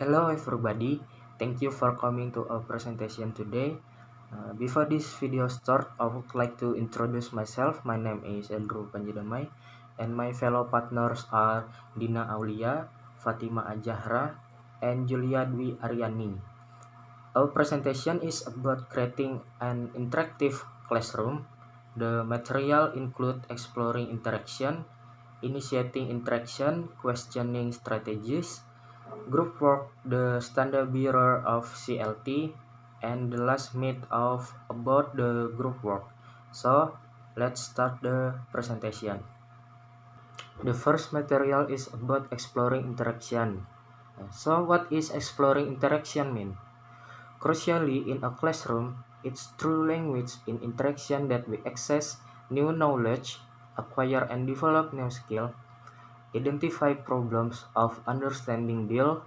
Hello everybody, thank you for coming to our presentation today. Before this video start, I would like to introduce myself. My name is Andrew Panjidamai and my fellow partners are Dina Aulia, Fatima Ajahra, and Julia Dwi Aryani. Our presentation is about creating an interactive classroom. The material include exploring interaction, initiating interaction, questioning strategies, group work, the standard bearer of CLT, and the last myth of about the group work. So let's start the presentation. The first material is about exploring interaction. So what is exploring interaction mean? Crucially, in a classroom, it's through language in interaction that we access new knowledge, acquire and develop new skill, identify problems of understanding, deal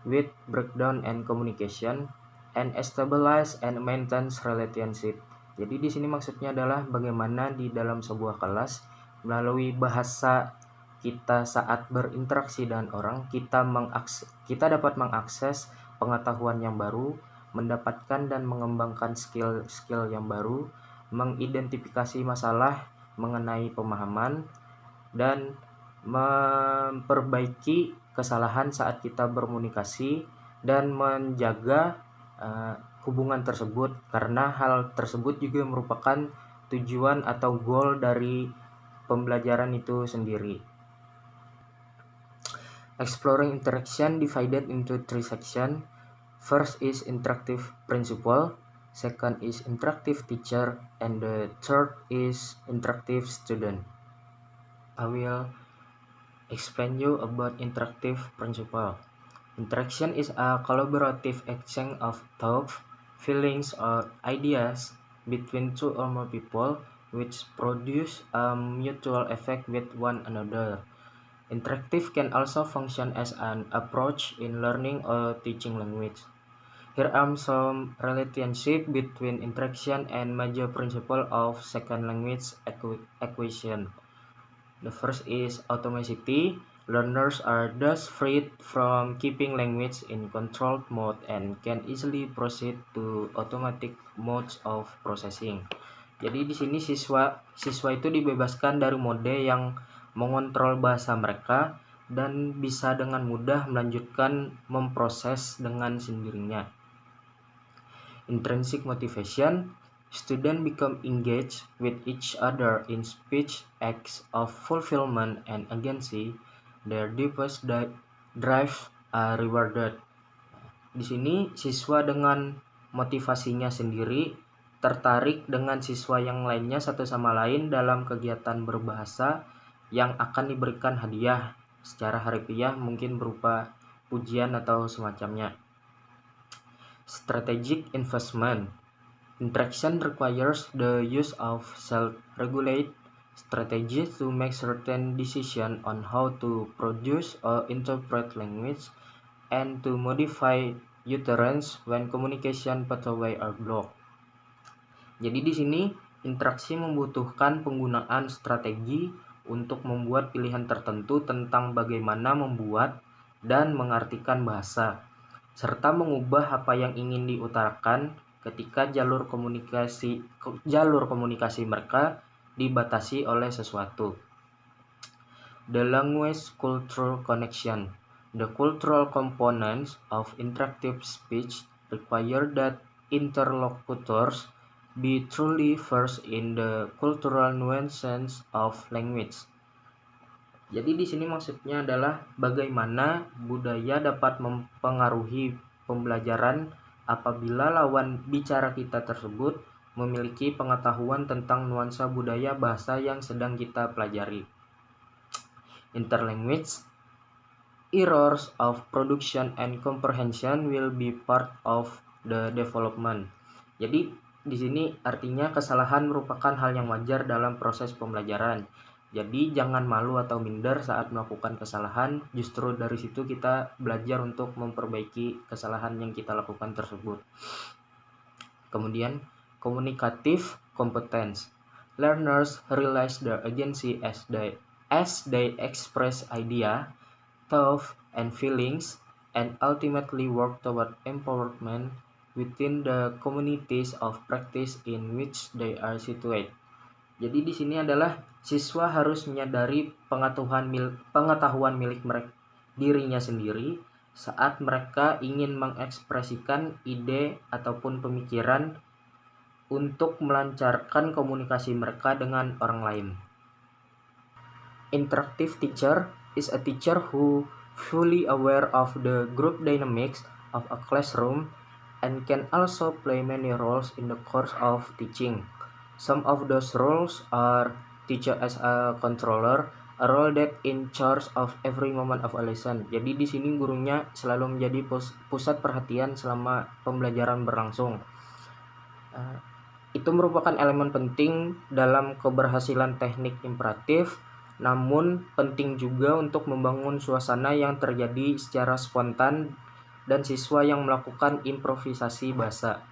with breakdown and communication, and establish and maintain relationship. Jadi di sini maksudnya adalah bagaimana di dalam sebuah kelas melalui bahasa kita saat berinteraksi dengan orang, kita dapat mengakses pengetahuan yang baru, mendapatkan dan mengembangkan skill-skill yang baru, mengidentifikasi masalah mengenai pemahaman, dan memperbaiki kesalahan saat kita berkomunikasi dan menjaga hubungan tersebut, karena hal tersebut juga merupakan tujuan atau goal dari pembelajaran itu sendiri. Exploring interaction divided into three sections. First is interactive principle, second is interactive teacher, and the third is interactive student. I will explain you about interactive principle. Interaction is a collaborative exchange of thoughts, feelings, or ideas between two or more people which produce a mutual effect with one another. Interactive can also function as an approach in learning or teaching language. Here are some relationship between interaction and major principle of second language acquisition. The first is automaticity. Learners are thus freed from keeping language in controlled mode and can easily proceed to automatic modes of processing. Jadi di sini siswa itu dibebaskan dari mode yang mengontrol bahasa mereka dan bisa dengan mudah melanjutkan memproses dengan sendirinya. Intrinsic motivation. Students become engaged with each other in speech acts of fulfillment and agency. Their deepest drive are rewarded. Di sini siswa dengan motivasinya sendiri tertarik dengan siswa yang lainnya satu sama lain dalam kegiatan berbahasa yang akan diberikan hadiah secara harifiah, mungkin berupa pujian atau semacamnya. Strategic investment. Interaction requires the use of self-regulate strategies to make certain decisions on how to produce or interpret language and to modify utterance when communication pathway are blocked. Jadi di sini interaksi membutuhkan penggunaan strategi untuk membuat pilihan tertentu tentang bagaimana membuat dan mengartikan bahasa, serta mengubah apa yang ingin diutarakan ketika jalur komunikasi mereka dibatasi oleh sesuatu. The language cultural connection. The cultural components of interactive speech require that interlocutors be truly versed in the cultural nuances of language. Jadi di sini maksudnya adalah bagaimana budaya dapat mempengaruhi pembelajaran apabila lawan bicara kita tersebut memiliki pengetahuan tentang nuansa budaya bahasa yang sedang kita pelajari. Interlanguage. Errors of production and comprehension will be part of the development. Jadi di sini artinya kesalahan merupakan hal yang wajar dalam proses pembelajaran. Jadi jangan malu atau minder saat melakukan kesalahan, justru dari situ kita belajar untuk memperbaiki kesalahan yang kita lakukan tersebut. Kemudian, communicative competence. Learners realize their agency as they express idea, thought, and feelings, and ultimately work toward empowerment within the communities of practice in which they are situated. Jadi di sini adalah siswa harus menyadari pengetahuan milik mereka dirinya sendiri saat mereka ingin mengekspresikan ide ataupun pemikiran untuk melancarkan komunikasi mereka dengan orang lain. Interactive teacher is a teacher who fully aware of the group dynamics of a classroom and can also play many roles in the course of teaching. Some of those roles are teacher as a controller, a role that in charge of every moment of a lesson. Jadi di sini gurunya selalu menjadi pusat perhatian selama pembelajaran berlangsung. Itu merupakan elemen penting dalam keberhasilan teknik imperatif, namun penting juga untuk membangun suasana yang terjadi secara spontan dan siswa yang melakukan improvisasi bahasa.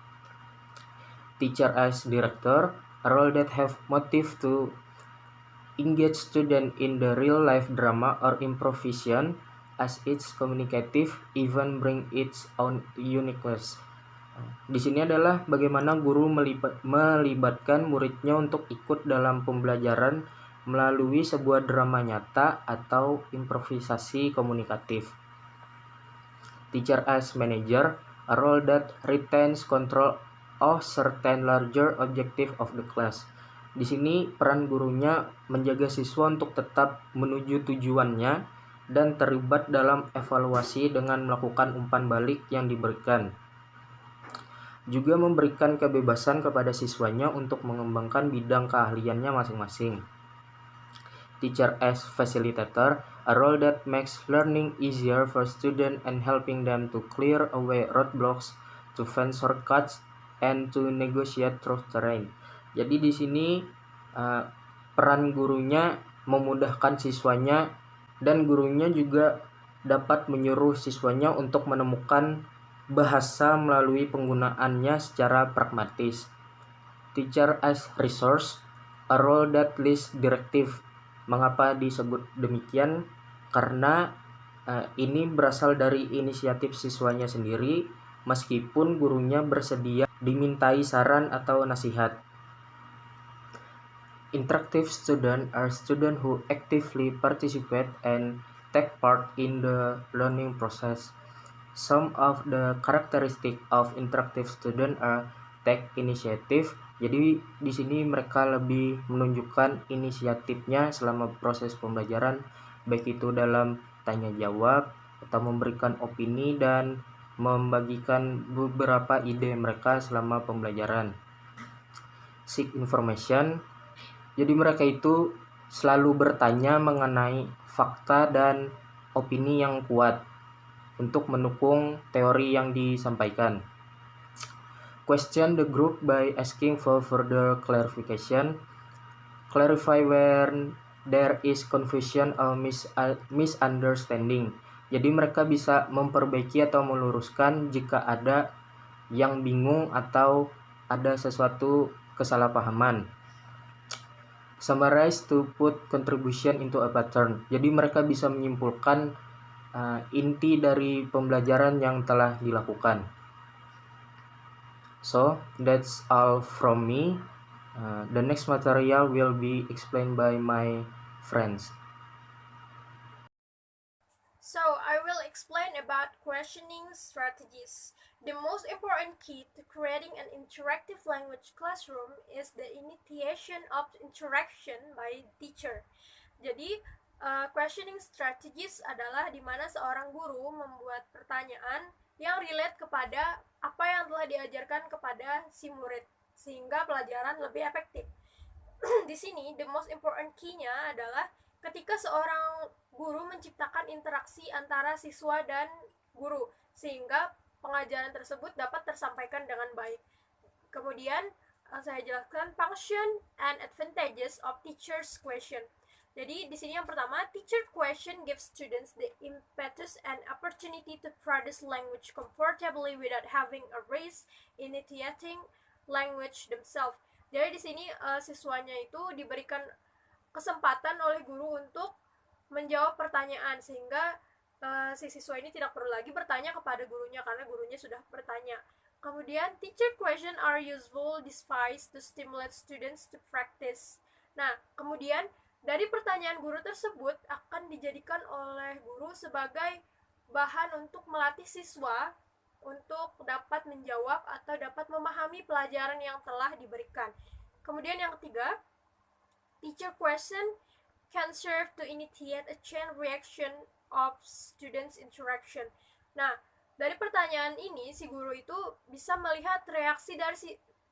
Teacher as director, a role that have motive to engage student in the real life drama or improvisation, as its communicative even bring its own uniqueness. Di sini adalah bagaimana guru melibatkan muridnya untuk ikut dalam pembelajaran melalui sebuah drama nyata atau improvisasi komunikatif. Teacher as manager, a role that retains control of certain larger objective of the class. Di sini peran gurunya menjaga siswa untuk tetap menuju tujuannya dan terlibat dalam evaluasi dengan melakukan umpan balik yang diberikan. Juga memberikan kebebasan kepada siswanya untuk mengembangkan bidang keahliannya masing-masing. Teacher as facilitator, a role that makes learning easier for students and helping them to clear away roadblocks, to find shortcuts, and to negotiate through terrain. Jadi di sini peran gurunya memudahkan siswanya dan gurunya juga dapat menyuruh siswanya untuk menemukan bahasa melalui penggunaannya secara pragmatis. Teacher as resource, a role that leads directive. Mengapa disebut demikian? Karena ini berasal dari inisiatif siswanya sendiri, meskipun gurunya bersedia dimintai saran atau nasihat. Interactive student are students who actively participate and take part in the learning process. Some of the characteristic of interactive student are take initiative. Jadi di sini mereka lebih menunjukkan inisiatifnya selama proses pembelajaran, baik itu dalam tanya jawab atau memberikan opini dan membagikan beberapa ide mereka selama pembelajaran. Seek information. Jadi mereka itu selalu bertanya mengenai fakta dan opini yang kuat untuk mendukung teori yang disampaikan. Question the group by asking for further clarification. Clarify where there is confusion or misunderstanding. Jadi mereka bisa memperbaiki atau meluruskan jika ada yang bingung atau ada sesuatu kesalahpahaman. Summarize to put contribution into a pattern. Jadi mereka bisa menyimpulkan inti dari pembelajaran yang telah dilakukan. So that's all from me. The next material will be explained by my friends. So I will explain about questioning strategies. The most important key to creating an interactive language classroom is the initiation of interaction by teacher. Jadi questioning strategies adalah di mana seorang guru membuat pertanyaan yang relate kepada apa yang telah diajarkan kepada si murid sehingga pelajaran lebih efektif. Di sini the most important key-nya adalah ketika seorang guru menciptakan interaksi antara siswa dan guru sehingga pengajaran tersebut dapat tersampaikan dengan baik. Kemudian saya jelaskan function and advantages of teacher's question. Jadi di sini yang pertama, teacher question gives students the impetus and opportunity to practice language comfortably without having a race initiating language themselves. Jadi di sini siswanya itu diberikan kesempatan oleh guru untuk menjawab pertanyaan sehingga si siswa ini tidak perlu lagi bertanya kepada gurunya karena gurunya sudah bertanya. Kemudian, teacher question are useful device to stimulate students to practice. Nah, kemudian dari pertanyaan guru tersebut akan dijadikan oleh guru sebagai bahan untuk melatih siswa untuk dapat menjawab atau dapat memahami pelajaran yang telah diberikan. Kemudian yang ketiga, teacher question can serve to initiate a chain reaction of students interaction. Nah, dari pertanyaan ini si guru itu bisa melihat reaksi dari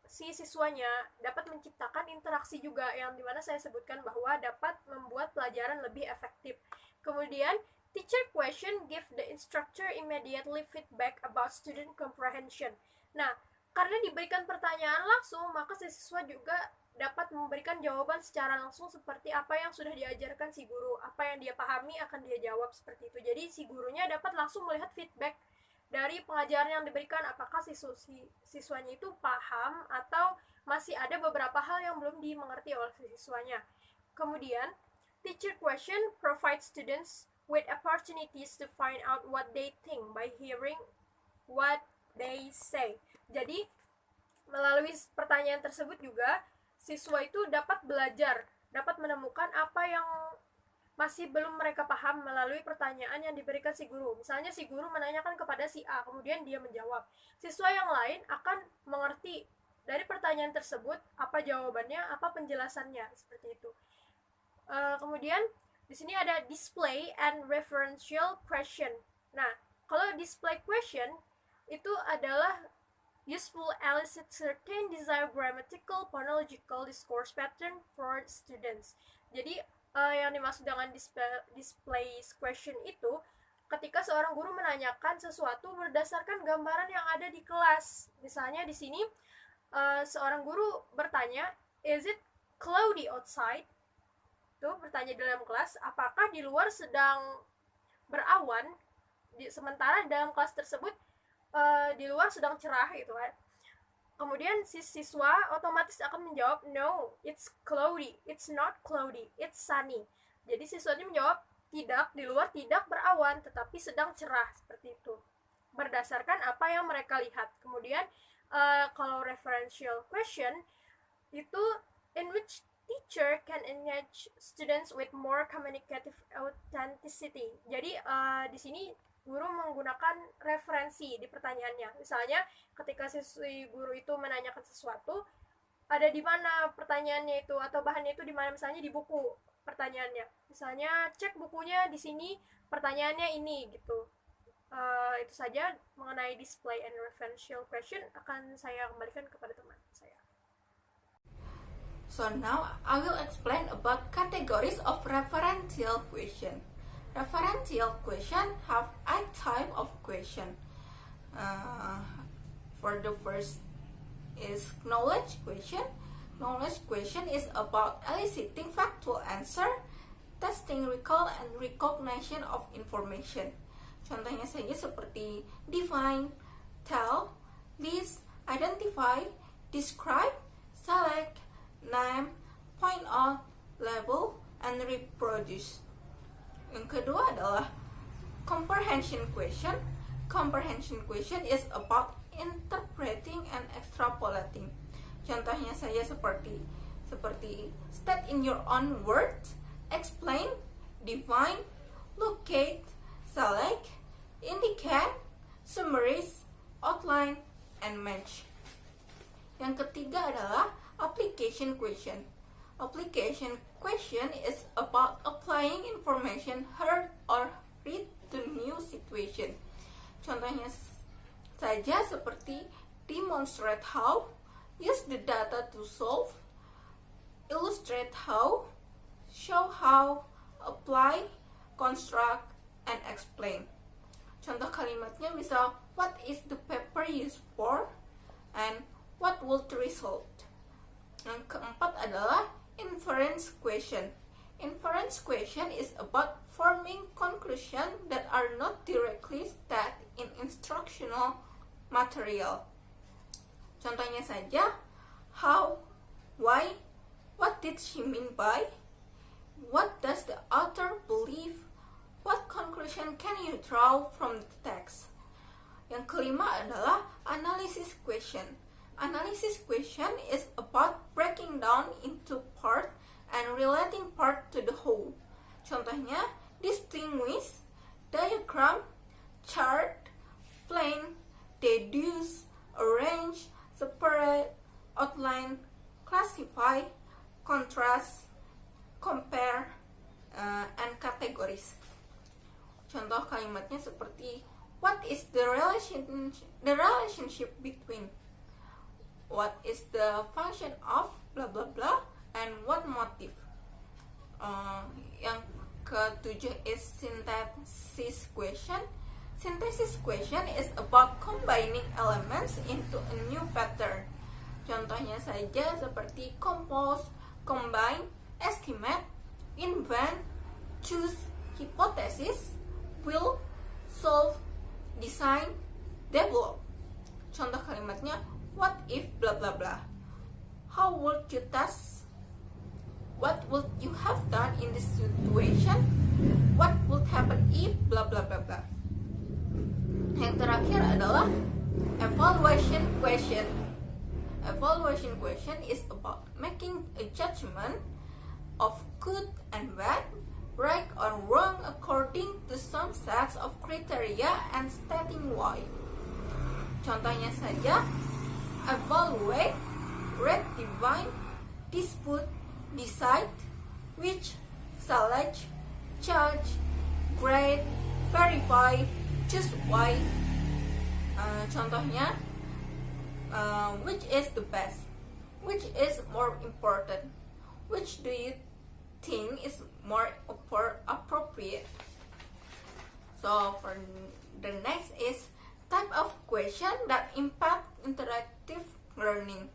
si siswanya, dapat menciptakan interaksi juga yang dimana saya sebutkan bahwa dapat membuat pelajaran lebih efektif. Kemudian teacher question give the instructor immediately feedback about student comprehension. Nah, karena diberikan pertanyaan langsung, maka si siswa juga dapat memberikan jawaban secara langsung seperti apa yang sudah diajarkan si guru. Apa yang dia pahami akan dia jawab seperti itu. Jadi si gurunya dapat langsung melihat feedback dari pengajaran yang diberikan, apakah siswanya itu paham atau masih ada beberapa hal yang belum dimengerti oleh siswanya. Kemudian, teacher question provide students with opportunities to find out what they think by hearing what they say. Jadi, melalui pertanyaan tersebut juga siswa itu dapat belajar, dapat menemukan apa yang masih belum mereka paham melalui pertanyaan yang diberikan si guru. Misalnya si guru menanyakan kepada si A, kemudian dia menjawab. Siswa yang lain akan mengerti dari pertanyaan tersebut apa jawabannya, apa penjelasannya, seperti itu. Kemudian di sini ada display and referential question. Nah, kalau display question itu adalah useful elicit certain desired grammatical, phonological, discourse pattern for students. Jadi yang dimaksud dengan display question itu ketika seorang guru menanyakan sesuatu berdasarkan gambaran yang ada di kelas. Misalnya di sini seorang guru bertanya, is it cloudy outside? Tuh bertanya di dalam kelas, apakah di luar sedang berawan? Sementara dalam kelas tersebut di luar sedang cerah gitu kan. Kemudian si siswa otomatis akan menjawab, no, it's cloudy, it's not cloudy, it's sunny. Jadi siswanya menjawab, tidak, di luar tidak berawan, tetapi sedang cerah, seperti itu. Berdasarkan apa yang mereka lihat. Kemudian kalau referential question itu in which teacher can engage students with more communicative authenticity. Jadi di sini guru menggunakan referensi di pertanyaannya. Misalnya ketika si guru itu menanyakan sesuatu, ada di mana pertanyaannya itu atau bahannya itu di mana, misalnya di buku pertanyaannya. Misalnya cek bukunya di sini, pertanyaannya ini gitu. Itu saja mengenai display and referential question, akan saya kembalikan kepada teman saya. So now I will explain about categories of referential question. Referential question have 8 types of question. For the first is knowledge question. Knowledge question is about eliciting factual answer, testing recall and recognition of information. Contohnya saja seperti define, tell, list, identify, describe, select, name, point out, label, and reproduce. Yang kedua adalah comprehension question. Comprehension question is about interpreting and extrapolating. Contohnya saja seperti state in your own words, explain, define, locate, select, indicate, summarize, outline, and match. Yang ketiga adalah application question. Application question is about applying information heard or read to new situation. Contohnya saja seperti demonstrate how, use the data to solve, illustrate how, show how, apply, construct, and explain. Contoh kalimatnya bisa what is the paper used for and what will the result. Yang keempat adalah inference question. Inference question is about forming conclusions that are not directly stated in instructional material. Contohnya saja, how, why, what did she mean by, what does the author believe, What conclusion can you draw from the text? Yang kelima adalah analysis question. Analysis question is about breaking down into part and relating part to the whole. Contohnya, distinguish, diagram, chart, plan, deduce, arrange, separate, outline, classify, contrast, compare, and categories. Contoh kalimatnya seperti what is the relationship between, what is the function of blah blah blah, and what motive. Yang ketujuh is synthesis question. Synthesis question is about combining elements into a new pattern. Contohnya saja seperti compose, combine, estimate, invent, choose, hypothesis, will, solve, design, develop. Contoh kalimatnya, what if blah blah blah. How would you task? What would you have done in this situation? What would happen if blah blah blah blah. Yang terakhir adalah evaluation question. Evaluation question is about making a judgment of good and bad, right or wrong according to some sets of criteria and stating why. Contohnya saja, evaluate, rate, divine, dispute, decide, which, select, judge, grade, verify, choose why. Contohnya, which is the best, which is more important, which do you think is more appropriate. So for the next is type of question that impact interactive learning.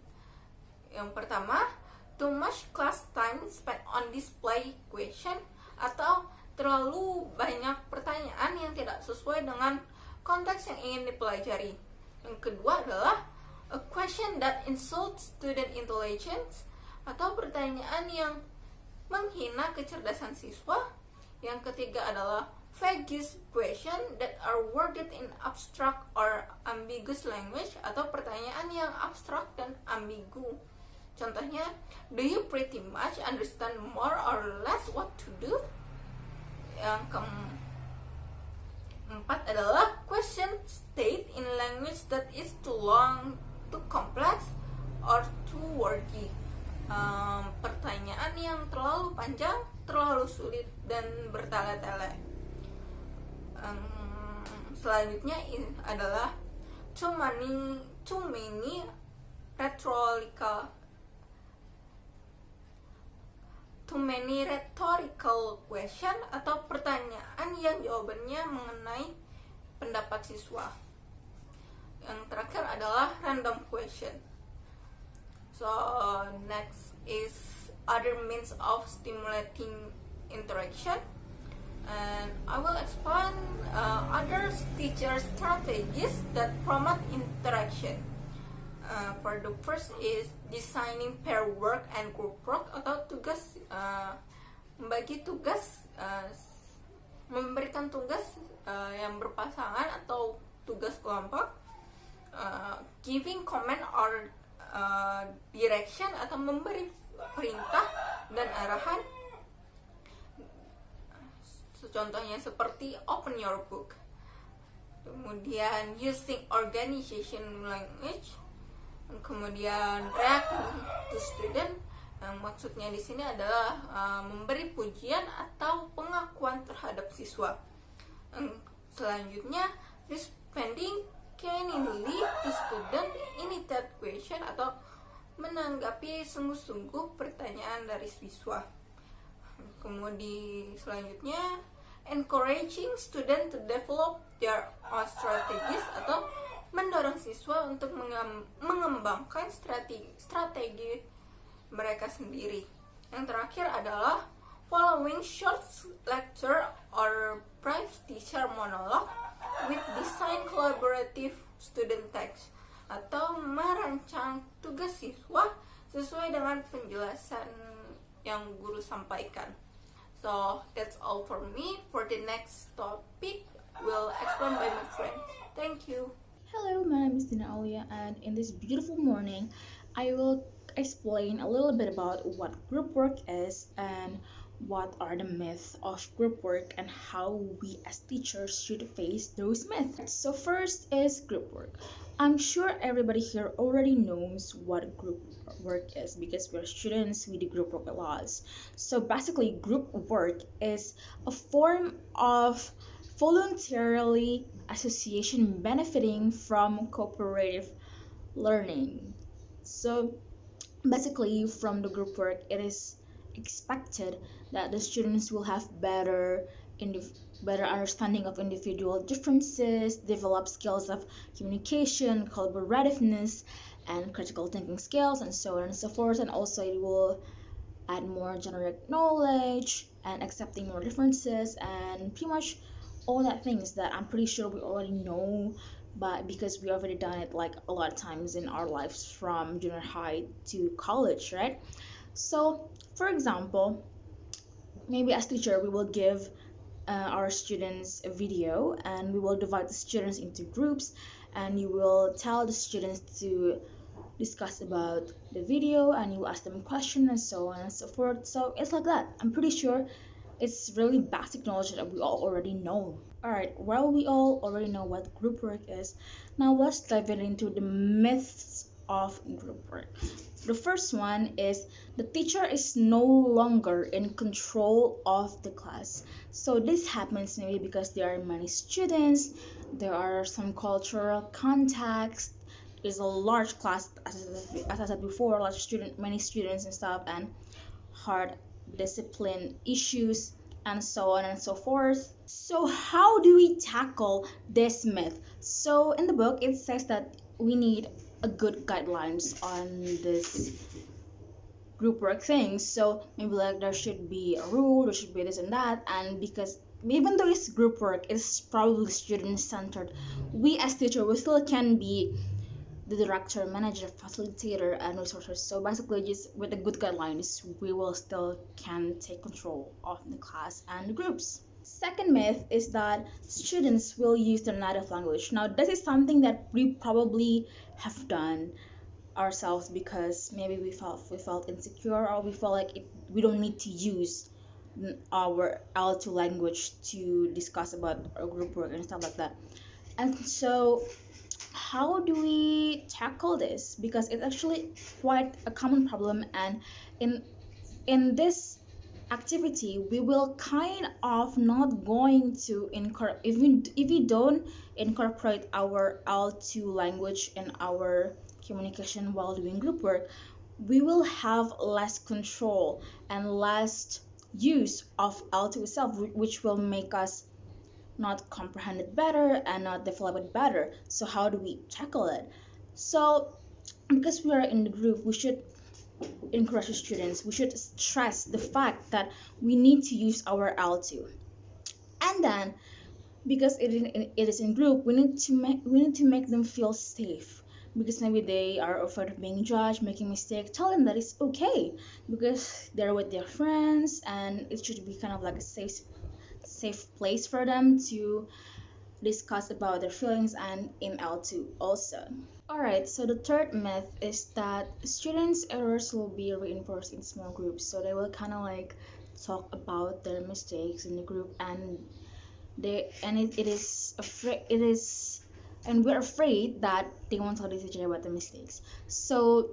Yang pertama, too much class time spent on display question, atau terlalu banyak pertanyaan yang tidak sesuai dengan konteks yang ingin dipelajari. Yang kedua adalah a question that insults student intelligence, atau pertanyaan yang menghina kecerdasan siswa. Yang ketiga adalah vague question that are worded in abstract or ambiguous language, atau pertanyaan yang abstrak dan ambigu. Contohnya, do you pretty much understand more or less what to do? Yang keempat adalah question state in language that is too long, too complex, or too wordy. Pertanyaan yang terlalu panjang, terlalu sulit, dan bertele-tele. Selanjutnya adalah too many rhetorical question, atau pertanyaan yang jawabannya mengenai pendapat siswa. Yang terakhir adalah random question. So next is other means of stimulating interaction, and I will explain other teacher strategies that promote interaction. For the first is designing pair work and group work, atau tugas membagi tugas, memberikan tugas yang berpasangan atau tugas kelompok, giving command or direction, atau memberi perintah dan arahan. Contohnya seperti open your book. Kemudian using organization language. Kemudian react to student. Maksudnya di sini adalah memberi pujian atau pengakuan terhadap siswa. Selanjutnya responding kindly to student initiated question, atau menanggapi sungguh-sungguh pertanyaan dari siswa. Kemudian selanjutnya encouraging student to develop their own strategies, atau mendorong siswa untuk mengembangkan strategi mereka sendiri. Yang terakhir adalah following short lecture or brief teacher monologue with design collaborative student text, atau merancang tugas siswa sesuai dengan penjelasan yang guru sampaikan. So So that's all for me. For the next topic, will explained by my friend. Thank you. Hello, my name is Dina Alia, and in this beautiful morning, I will explain a little bit about what group work is and what are the myths of group work and how we as teachers should face those myths. So, first is group work. I'm sure everybody here already knows what group work is because we're students, we do group work a lot. So, basically, group work is a form of voluntarily association benefiting from cooperative learning. So basically from the group work it is expected that the students will have better understanding of individual differences, develop skills of communication, collaborativeness, and critical thinking skills, and so on and so forth. And also it will add more generic knowledge and accepting more differences and pretty much all that things that I'm pretty sure we already know, but because we already done it like a lot of times in our lives from junior high to college, right? So for example, maybe as teacher we will give our students a video and we will divide the students into groups and you will tell the students to discuss about the video and you ask them questions and so on and so forth. So it's like that. I'm pretty sure it's really basic knowledge that we all already know. Alright, well, we all already know what group work is. Now let's dive into the myths of group work. The first one is the teacher is no longer in control of the class. So this happens maybe because there are many students, there are some cultural contexts, there's a large class as I said before, many students and stuff, and hard discipline issues and so on and so forth. So how do we tackle this myth? So in the book it says that we need a good guidelines on this group work thing. So maybe like there should be a rule, there should be this and that, and because even though it's group work, it's probably student centered. We as teacher we still can be the director, manager, facilitator, and resources. So basically, just with the good guidelines, we will still can take control of the class and the groups. Second myth is that students will use their native language. Now, this is something that we probably have done ourselves because maybe we felt insecure or we felt like we don't need to use our L2 language to discuss about our group work and stuff like that. And so how do we tackle this? Because it's actually quite a common problem, and in this activity we will kind of not going to incorporate if we don't incorporate our L2 language in our communication while doing group work, we will have less control and less use of L2 itself, which will make us not comprehend it better and not develop it better. So how do we tackle it? So because we are in the group, we should encourage the students, we should stress the fact that we need to use our L2. And then because it is in group, we need to make them feel safe because maybe they are afraid of being judged, making mistake. Tell them that it's okay because they're with their friends and it should be kind of like a safe place for them to discuss about their feelings and in L2 also. Alright, so the third myth is that students' errors will be reinforced in small groups. So they will kind of like talk about their mistakes in the group and we're afraid that they won't tell the teacher about the mistakes. So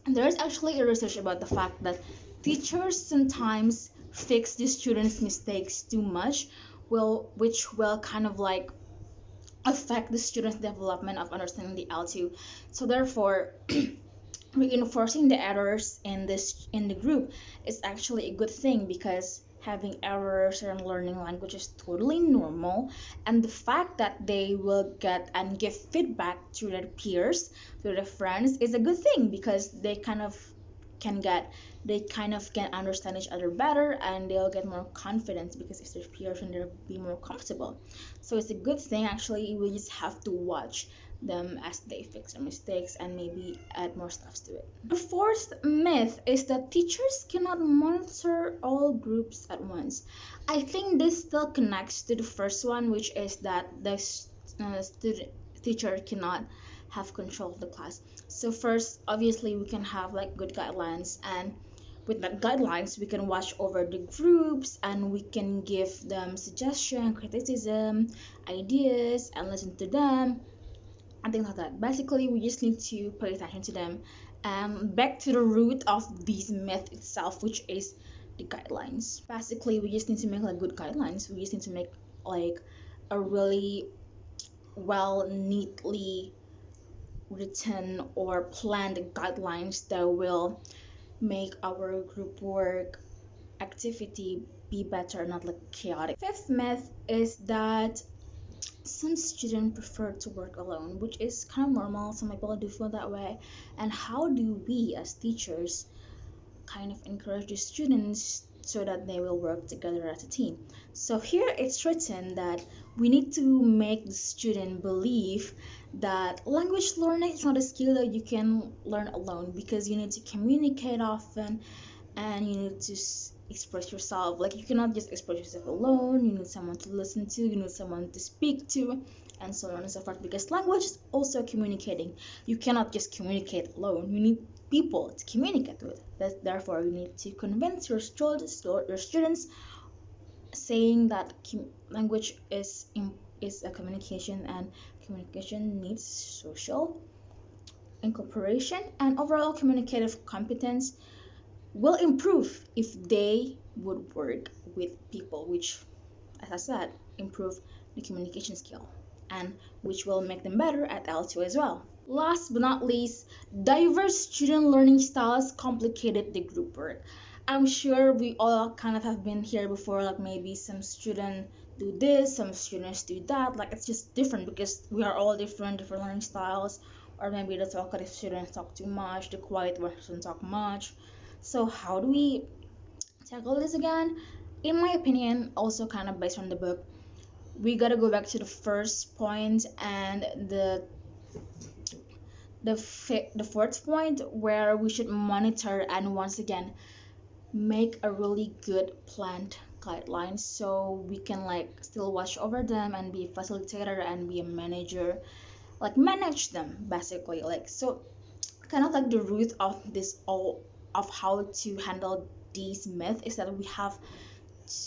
there's actually a research about the fact that teachers sometimes fix the students' mistakes too much, which will kind of like affect the students' development of understanding the L2. So therefore, reinforcing the errors in the group is actually a good thing because having errors in learning language is totally normal, and the fact that they will get and give feedback to their peers, to their friends, is a good thing because they kind of they kind of can understand each other better, and they'll get more confidence because it's their peers and they'll be more comfortable. So it's a good thing. Actually, we just have to watch them as they fix their mistakes and maybe add more stuff to it. The fourth myth is that teachers cannot monitor all groups at once. I think this still connects to the first one, which is that the student teacher cannot have control of the class. So first, obviously, we can have like good guidelines, and with that guidelines, we can watch over the groups and we can give them suggestion, criticism, ideas, and listen to them and things like that. Basically, we just need to pay attention to them. Back to the root of this myth itself, which is the guidelines. Basically, we just need to make like good guidelines. We just need to make like a really well, neatly written or planned guidelines that will make our group work activity be better, not like chaotic. Fifth myth is that some students prefer to work alone, which is kind of normal. Some people do feel that way. And how do we as teachers kind of encourage the students so that they will work together as a team? So here it's written that we need to make the student believe that language learning is not a skill that you can learn alone, because you need to communicate often and you need to express yourself. Like, you cannot just express yourself alone. You need someone to listen to, you need someone to speak to, and so on and so forth, because language is also communicating. You cannot just communicate alone. You need people to communicate with. Therefore, you need to convince your students saying that language is a communication, and communication needs social incorporation, and overall communicative competence will improve if they would work with people, which, as I said, improve the communication skill, and which will make them better at L2 as well. Last but not least, diverse student learning styles complicated the group work. I'm sure we all kind of have been here before, like maybe some students do this, some students do that. Like, it's just different because we are all different learning styles. Or maybe the talkative students talk too much, the quiet ones don't talk much. So how do we tackle this again? In my opinion, also kind of based on the book, we gotta go back to the first point and the fourth point, where we should monitor and once again make a really good planned guidelines, so we can like still watch over them and be a facilitator and be a manager, like manage them basically. Like, so kind of like the root of this all of how to handle these myths is that we have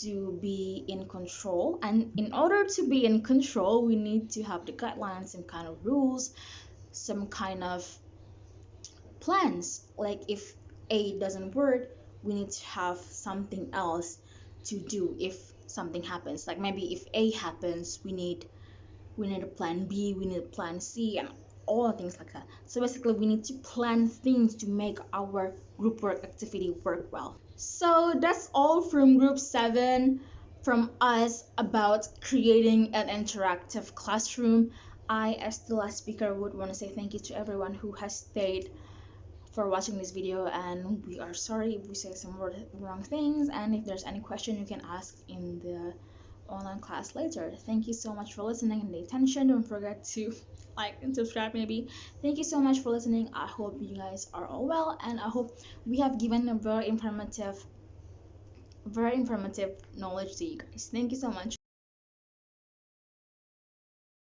to be in control, and in order to be in control we need to have the guidelines, some kind of rules, some kind of plans. Like, if A doesn't work, we need to have something else to do if something happens. Like, maybe if A happens, we need a plan B, we need a plan C, and all things like that. So basically, we need to plan things to make our group work activity work well. So that's all from group 7 from us about creating an interactive classroom. I, as the last speaker, would want to say thank you to everyone who has stayed for watching this video, and we are sorry if we say some wrong things, and if there's any question you can ask in the online class later. Thank you so much for listening and the attention. Don't forget to like and subscribe maybe. Thank you so much for listening. I hope you guys are all well, and I hope we have given a very informative knowledge to you guys. Thank you so much.